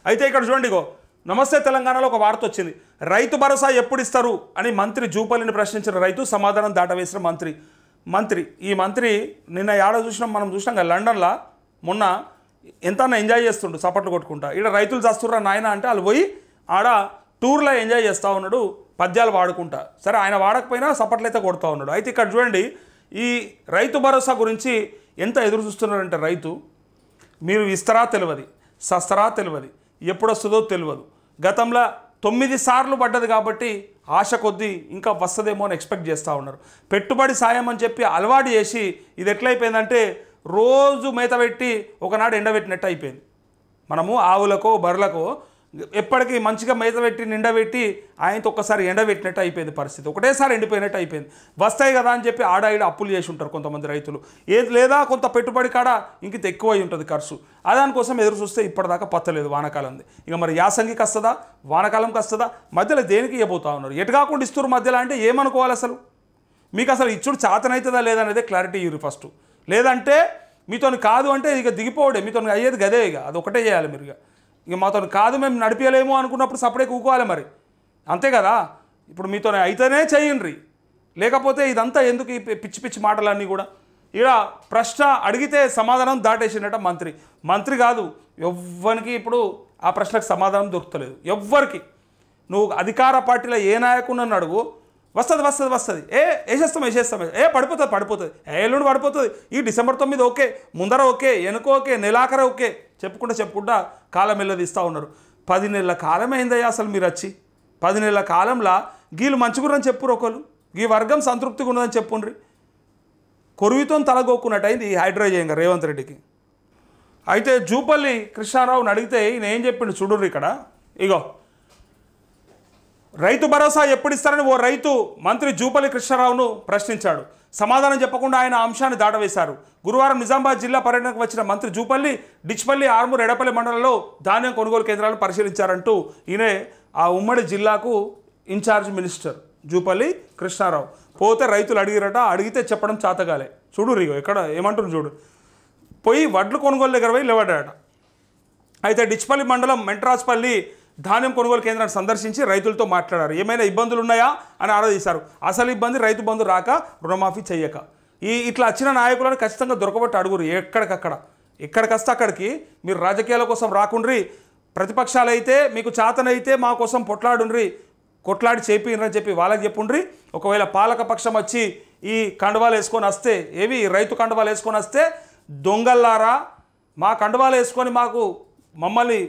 అయితే ఇక్కడ చూడండి ఇగో నమస్తే తెలంగాణలో ఒక వార్త వచ్చింది. రైతు భరోసా ఎప్పుడు ఇస్తారు అని మంత్రి జూపల్లిని ప్రశ్నించిన రైతు సమాధానం దాటవేసిన మంత్రి ఈ మంత్రి నిన్న ఏడ చూసినాం, మనం చూసినాం కదా లండన్లో మొన్న ఎంత ఎంజాయ్ చేస్తుండు చప్పట్లు కొట్టుకుంటా. ఇక్కడ రైతులు చేస్తుర్రా నాయన అంటే వాళ్ళు పోయి ఆడ టూర్లో ఎంజాయ్ చేస్తూ ఉన్నాడు, పద్యాలు వాడుకుంటా. సరే ఆయన వాడకపోయినా చప్పట్లు అయితే కొడుతూ ఉన్నాడు. అయితే ఇక్కడ చూడండి ఈ రైతు భరోసా గురించి ఎంత ఎదురు చూస్తున్నారంటే రైతు, మీరు ఇస్తారా తెలియదు, సస్తరా తెలియదు, ఎప్పుడు వస్తుందో తెలియదు. గతంలో 9 సార్లు పడ్డది కాబట్టి ఆశ కొద్దీ ఇంకా వస్తుందేమో అని ఎక్స్పెక్ట్ చేస్తూ ఉన్నారు. పెట్టుబడి సాయం అని చెప్పి అలవాటు చేసి ఇది ఎట్లయిపోయిందంటే రోజు మేత పెట్టి ఒకనాడు ఎండబెట్టినట్టు అయిపోయింది. మనము ఆవులకో బర్రెలకో ఎప్పటికీ మంచిగా మేత పెట్టి నిండబెట్టి ఆయనతో ఒక్కసారి ఎండబెట్టినట్టు అయిపోయింది పరిస్థితి, ఒకటేసారి ఎండిపోయినట్టు అయిపోయింది. వస్తాయి కదా అని చెప్పి ఆడాయిడ అప్పులు చేసి ఉంటారు కొంతమంది రైతులు, ఏది లేదా కొంత పెట్టుబడి కాడ ఇంక ఎక్కువై ఉంటుంది ఖర్చు. దానికోసం ఎదురు చూస్తే ఇప్పటిదాకా పత్తలేదు వానాకాలంది. ఇక మరి యాసంగికి వస్తుందా వానాకాలంకి వస్తుందా, మధ్యలో దేనికి ఇవ్వబోతా ఉన్నారు, ఎటు కాకుండా ఇస్తున్నారు మధ్యలో అంటే ఏమనుకోవాలి అసలు? మీకు అసలు ఇచ్చుడు చేతనవుతుందా లేదనేదే క్లారిటీ ఇవ్వరు ఫస్ట్. లేదంటే మీతో కాదు అంటే ఇక దిగిపోవడే, మీతో అయ్యేది గదే, ఇక అది ఒకటే చేయాలి మీరు. ఇక మాతో కాదు మేము నడిపించలేము అనుకున్నప్పుడు సపరేట్ కూకోవాలి మరి, అంతే కదా. ఇప్పుడు మీతో అయితేనే చేయండి, లేకపోతే ఇదంతా ఎందుకు ఈ పిచ్చి పిచ్చి మాటలన్నీ కూడా. ఇక్కడ ప్రశ్న అడిగితే సమాధానం దాటేసినట్ట మంత్రి కాదు ఎవ్వరికి ఇప్పుడు ఆ ప్రశ్నకు సమాధానం దొరుకుతలేదు ఎవ్వరికి. నువ్వు అధికార పార్టీలో ఏ నాయకుడిని అడుగు, వస్తుంది వేసేస్తాం పడిపోతుంది ఎల్లుండి పడిపోతుంది, ఈ డిసెంబర్ 9 ఓకే, ముందర ఓకే, వెనుక ఓకే, నెలాఖర ఓకే చెప్పుకుంటా కాలం వెళ్ళదీస్తూ ఉన్నారు. 10 నెలల కాలం అయిందయ్యా అసలు మీరు వచ్చి. 10 నెలల కాలంలో గీళ్ళు మంచిగురని చెప్పురు ఒకరు, ఈ వర్గం సంతృప్తిగా ఉన్నదని చెప్పుండ్రి. కొరువితో తలగొక్కున్నట్టు అయింది ఈ హైడ్రోజన్ రేవంత్ రెడ్డికి. అయితే జూపల్లి కృష్ణారావుని అడిగితే ఈయన ఏం చెప్పిండు చూడుర్రి ఇక్కడ. ఇగో రైతు భరోసా ఎప్పుడు ఇస్తారని ఓ రైతు మంత్రి జూపల్లి కృష్ణారావును ప్రశ్నించాడు. సమాధానం చెప్పకుండా ఆయన అంశాన్ని దాటవేశారు. గురువారం నిజామాబాద్ జిల్లా పర్యటనకు వచ్చిన మంత్రి జూపల్లి డిచ్పల్లి, ఆర్మూర్, ఎడపల్లి మండలంలో ధాన్యం కొనుగోలు కేంద్రాలను పరిశీలించారంటూ ఈయనే ఆ ఉమ్మడి జిల్లాకు ఇన్ఛార్జ్ మినిస్టర్ జూపల్లి కృష్ణారావు. పోతే రైతులు అడిగిరట, అడిగితే చెప్పడం చేతగాలే. చూడు రీగో ఇక్కడ ఏమంటున్నారు చూడు. పోయి వడ్లు కొనుగోలు దగ్గర పోయి లేవడ్డాడట. అయితే డిచ్పల్లి మండలం మెంట్రాజ్పల్లి ధాన్యం కొనుగోలు కేంద్రాన్ని సందర్శించి రైతులతో మాట్లాడారు. ఏమైనా ఇబ్బందులు ఉన్నాయా అని ఆరాధిస్తారు. అసలు ఇబ్బంది రైతు బంధు రాక, రుణమాఫీ చెయ్యక. ఇట్లా వచ్చిన నాయకులను ఖచ్చితంగా దొరకబట్టి అడుగురు. ఎక్కడికస్తే అక్కడికి మీరు రాజకీయాల కోసం రాకుండ్రి, ప్రతిపక్షాలు అయితే మీకు చేతనైతే మా కోసం కొట్లాడి చేపినని చెప్పి వాళ్ళకి చెప్పుండ్రి. ఒకవేళ పాలక పక్షం వచ్చి ఈ కండువాలు వేసుకొని వస్తే, ఏవి రైతు కండువాలు వేసుకొని వస్తే, దొంగల్లారా మా కండువాలు వేసుకొని మమ్మల్ని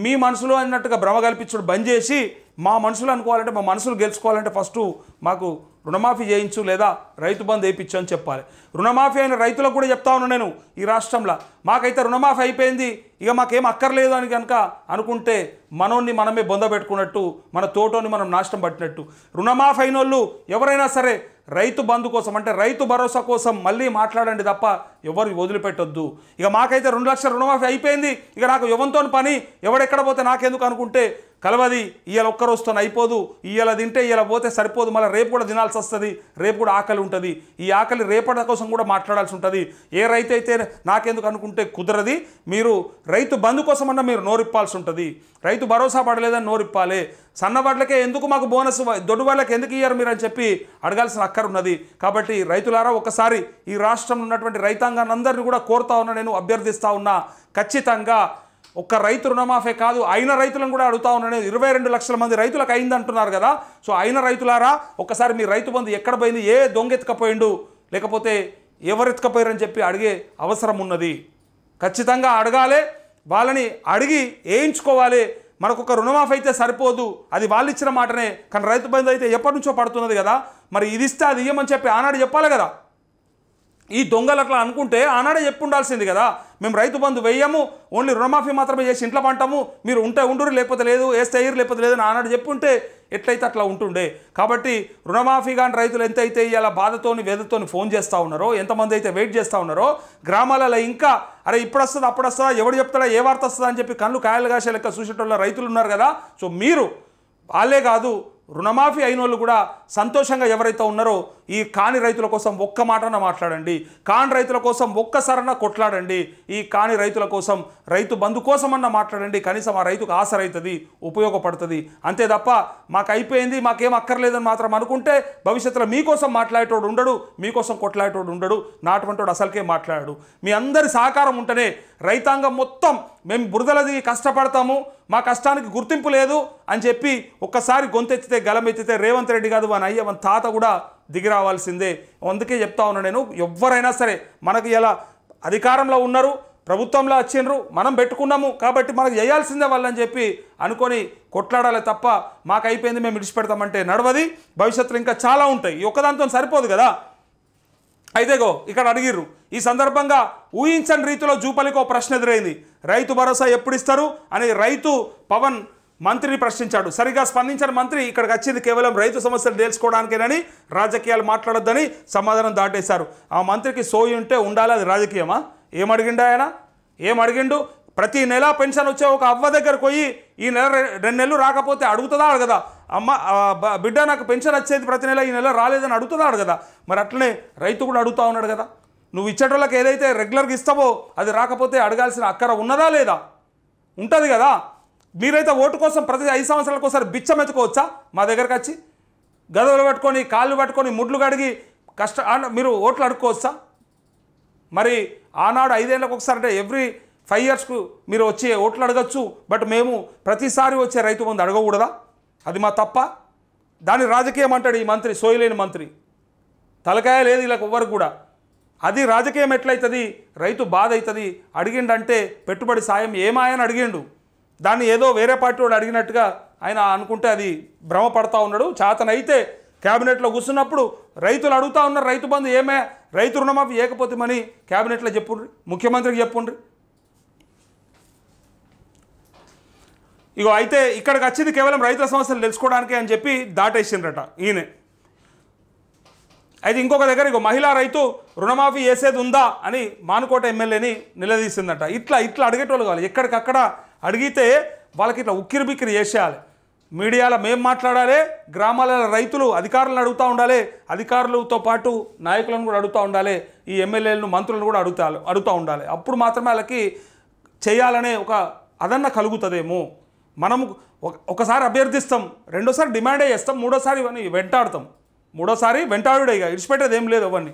మీ మనసులో అన్నట్టుగా భ్రమ కల్పించడం బంద్ చేసి మా మనసులు అనుకోవాలంటే, మా మనసులు గెలుచుకోవాలంటే ఫస్ట్ మాకు రుణమాఫీ చేయించు లేదా రైతు బంధు వేయించు అని చెప్పాలి. రుణమాఫీ అయిన రైతులకు కూడా చెప్తా ఉన్నాను నేను, ఈ రాష్ట్రంలో మాకైతే రుణమాఫీ అయిపోయింది, ఇక మాకేం అక్కర్లేదు అని కనుక అనుకుంటే మనోన్ని మనమే బొంద పెట్టుకున్నట్టు, మన తోటోని మనం నాశనం పట్టినట్టు. రుణమాఫీ అయిన వాళ్ళు ఎవరైనా సరే రైతు బంధు కోసం అంటే రైతు భరోసా కోసం మళ్ళీ మాట్లాడండి తప్ప ఎవరు వదిలిపెట్టొద్దు. ఇక మాకైతే 2 లక్షల రుణమాఫీ అయిపోయింది, ఇక నాకు ఎవరితో పని, ఎవడెక్కడ పోతే నాకెందుకు అనుకుంటే కలవది. ఇవాళ ఒక్కరోజుతో అయిపోదు, ఇవాళ తింటే ఇవాళ పోతే సరిపోదు, మళ్ళీ రేపు కూడా తినాల్సి వస్తుంది, రేపు కూడా ఆకలి ఉంటుంది. ఈ ఆకలి రేపటి కోసం కూడా మాట్లాడాల్సి ఉంటుంది. ఏ రైతు అయితే నాకెందుకు అనుకుంటే కుదరది. మీరు రైతు బంధు కోసమన్నా మీరు నోరిప్పాల్సి ఉంటుంది. రైతు భరోసా పడలేదని నోరిప్పాలి. సన్నవాళ్ళకే ఎందుకు మాకు బోనస్, దొడ్డు వాళ్ళకి ఎందుకు ఇయ్యారు మీరు అని చెప్పి అడగాల్సిన అక్కర ఉన్నది. కాబట్టి రైతులారా ఒకసారి ఈ రాష్ట్రంలో ఉన్నటువంటి రైతాంగాన్ని అందరినీ కూడా కోరుతా ఉన్నా, నేను అభ్యర్థిస్తూ ఉన్నా, ఖచ్చితంగా ఒక్క రైతు రుణమాఫీ కాదు అయిన రైతులను కూడా అడుగుతా ఉన్నాను. 22 లక్షల మంది రైతులకు అయింది అంటున్నారు కదా. సో అయిన రైతులారా ఒకసారి మీ రైతు బంధు ఎక్కడ పోయింది, ఏ దొంగ ఎత్తుకపోయిండు, లేకపోతే ఎవరు ఎత్తుకపోయారని చెప్పి అడిగే అవసరం ఉన్నది. ఖచ్చితంగా అడగాలి, వాళ్ళని అడిగి వేయించుకోవాలి. మనకు ఒక రుణమాఫీ అయితే సరిపోదు, అది వాళ్ళు ఇచ్చిన మాటనే. కానీ రైతు బంధు అయితే ఎప్పటి నుంచో పడుతున్నది కదా, మరి ఇది ఇస్తే అది ఇవ్వమని చెప్పి ఆనాడు చెప్పాలి కదా. ఈ దొంగలు అట్లా అనుకుంటే ఆనాడే చెప్పి ఉండాల్సింది కదా. మేము రైతు బంధు వేయము, ఓన్లీ రుణమాఫీ మాత్రమే చేసి ఇంట్లో పంటాము, మీరు ఉంటే ఉండురు లేకపోతే లేదు, వేస్తే వేయరు లేకపోతే లేదు అని ఆనాడు చెప్పి ఉంటే ఎట్లయితే అట్లా ఉంటుండే. కాబట్టి రుణమాఫీ కానీ రైతులు ఎంతైతే ఇలా బాధతోని వేదతోని ఫోన్ చేస్తూ ఉన్నారో, ఎంతమంది అయితే వెయిట్ చేస్తూ ఉన్నారో, గ్రామాలలో ఇంకా అరే ఇప్పుడు వస్తుందా అప్పుడు వస్తుందా, ఎవడు చెప్తాడా, ఏ వార్త వస్తుందా అని చెప్పి కళ్ళు కాయలు కాసే లెక్క చూసేటోళ్ళ రైతులు ఉన్నారు కదా. సో మీరు వాళ్ళే కాదు, రుణమాఫీ అయిన వాళ్ళు కూడా సంతోషంగా ఎవరైతే ఉన్నారో ఈ కాని రైతుల కోసం ఒక్క మాటన మాట్లాడండి, కాని రైతుల కోసం ఒక్కసారన్నా కొట్లాడండి, ఈ కాని రైతుల కోసం రైతు బంధు కోసమన్నా మాట్లాడండి. కనీసం ఆ రైతుకు ఆసరైతుంది, ఉపయోగపడుతుంది. అంతే తప్ప మాకు అయిపోయింది, మాకేం అక్కర్లేదని మాత్రం అనుకుంటే భవిష్యత్తులో మీకోసం మాట్లాడేటోడు ఉండడు, మీకోసం కొట్లాడేటోడు ఉండడు. నాటువంటివాడు అసలుకే మాట్లాడాడు. మీ అందరి సహకారం ఉంటేనే రైతాంగం మొత్తం మేము బురదలది కష్టపడతాము, మా కష్టానికి గుర్తింపు లేదు అని చెప్పి ఒక్కసారి గొంతెత్తితే గలమెత్తితే రేవంత్ రెడ్డి కాదు మన అయ్య మన తాత కూడా దిగి రావాల్సిందే. అందుకే చెప్తా ఉన్నా నేను, ఎవరైనా సరే మనకి ఇలా అధికారంలో ఉన్నారు, ప్రభుత్వంలో వచ్చిండ్రు, మనం పెట్టుకున్నాము కాబట్టి మనకు చేయాల్సిందే వాళ్ళని చెప్పి అనుకొని కొట్లాడాలి తప్ప మాకు అయిపోయింది మేము విడిచిపెడతామంటే నడవది. భవిష్యత్తులో ఇంకా చాలా ఉంటాయి, ఈ ఒక్కదాంతో సరిపోదు కదా. అయితేగో ఇక్కడ అడిగిర్రు. ఈ సందర్భంగా ఊహించని రీతిలో జూపల్లికి ఒక ప్రశ్న ఎదురైంది. రైతు భరోసా ఎప్పుడు ఇస్తారు అని రైతు పవన్ మంత్రిని ప్రశ్నించాడు. సరిగా స్పందించని మంత్రి ఇక్కడికి వచ్చింది కేవలం రైతు సమస్యలు తెలుసుకోవడానికేనని, రాజకీయాలు మాట్లాడొద్దని సమాధానం దాటేశారు. ఆ మంత్రికి సోయి ఉంటే ఉండాలి, అది రాజకీయమా? ఏమడిగిండు ఆయన? ఏమడిగిండు? ప్రతి నెల పెన్షన్ వచ్చే ఒక అవ్వ దగ్గరకు పోయి ఈ నెల 2 నెలలు రాకపోతే అడుగుతుందా అడగదా? అమ్మ బిడ్డ నాకు పెన్షన్ వచ్చేది ప్రతి నెల, ఈ నెల రాలేదని అడుగుతుందా అడగదా? మరి అట్లనే రైతు కూడా అడుగుతూ ఉన్నాడు కదా. నువ్వు ఇచ్చేటోళ్ళకి ఏదైతే రెగ్యులర్గా ఇస్తావో అది రాకపోతే అడగాల్సిన అక్కర ఉన్నదా లేదా? ఉంటుంది కదా. మీరైతే ఓటు కోసం ప్రతి 5 సంవత్సరాలకు ఒకసారి బిచ్చం ఎత్తుకోవచ్చా? మా దగ్గరకు వచ్చి గదవలు పట్టుకొని కాళ్ళు పట్టుకొని ముడ్లు కడిగి మీరు ఓట్లు అడుక్కోవచ్చా? మరి ఆనాడు 5 ఏళ్ళకు ఒకసారి అంటే ఎవ్రీ 5 ఇయర్స్కు మీరు వచ్చే ఓట్లు అడగచ్చు. బట్ మేము ప్రతిసారి వచ్చే రైతు బంధు అడగకూడదా? అది మా తప్ప? దాని రాజకీయం అంటాడు ఈ మంత్రి, సోయలేని మంత్రి. తలకాయ లేదు ఇలా ఎవ్వరు కూడా. అది రాజకీయం ఎట్లయితుంది? రైతు బాధ అవుతుంది. అడిగిండంటే పెట్టుబడి సాయం ఏమాయని అడిగిండు, దాన్ని ఏదో వేరే పార్టీ వాడు అడిగినట్టుగా ఆయన అనుకుంటే అది భ్రమపడతా ఉన్నాడు. చేతనైతే క్యాబినెట్లో కూర్చున్నప్పుడు రైతులు అడుగుతూ ఉన్నారు రైతు బంధు ఏమే, రైతు రుణమాఫీ ఏకపోతేమని క్యాబినెట్లో చెప్పుండ్రి, ముఖ్యమంత్రికి చెప్పుండ్రి. ఇగో అయితే ఇక్కడికి వచ్చింది కేవలం రైతుల సమస్యలు తెలుసుకోవడానికే అని చెప్పి దాటేసిండ్రట ఈయనే. అయితే ఇంకొక దగ్గర ఇగో మహిళా రైతు రుణమాఫీ చేసేది ఉందా అని మానుకోట ఎమ్మెల్యేని నిలదీసిందట. ఇట్లా అడిగేటోళ్ళు కావాలి. ఎక్కడికక్కడ అడిగితే వాళ్ళకి ఇట్లా ఉక్కిరి బిక్కిరి చేసేయాలి. మీడియాలో మేము మాట్లాడాలి, గ్రామాల రైతులు అధికారులను అడుగుతూ ఉండాలి, అధికారులతో పాటు నాయకులను కూడా అడుగుతూ ఉండాలి, ఈ ఎమ్మెల్యేలను మంత్రులను కూడా అడుగుతూ ఉండాలి. అప్పుడు మాత్రమే వాళ్ళకి చేయాలనే ఒక అదన్న కలుగుతుందేమో. మనము ఒకసారి అభ్యర్థిస్తాం, రెండోసారి డిమాండే చేస్తాం, మూడోసారి ఇవన్నీ వెంటాడుతాం. మూడోసారి వెంటాడుడే, ఇక ఇడిచిపెట్టేది ఏం లేదు అవన్నీ.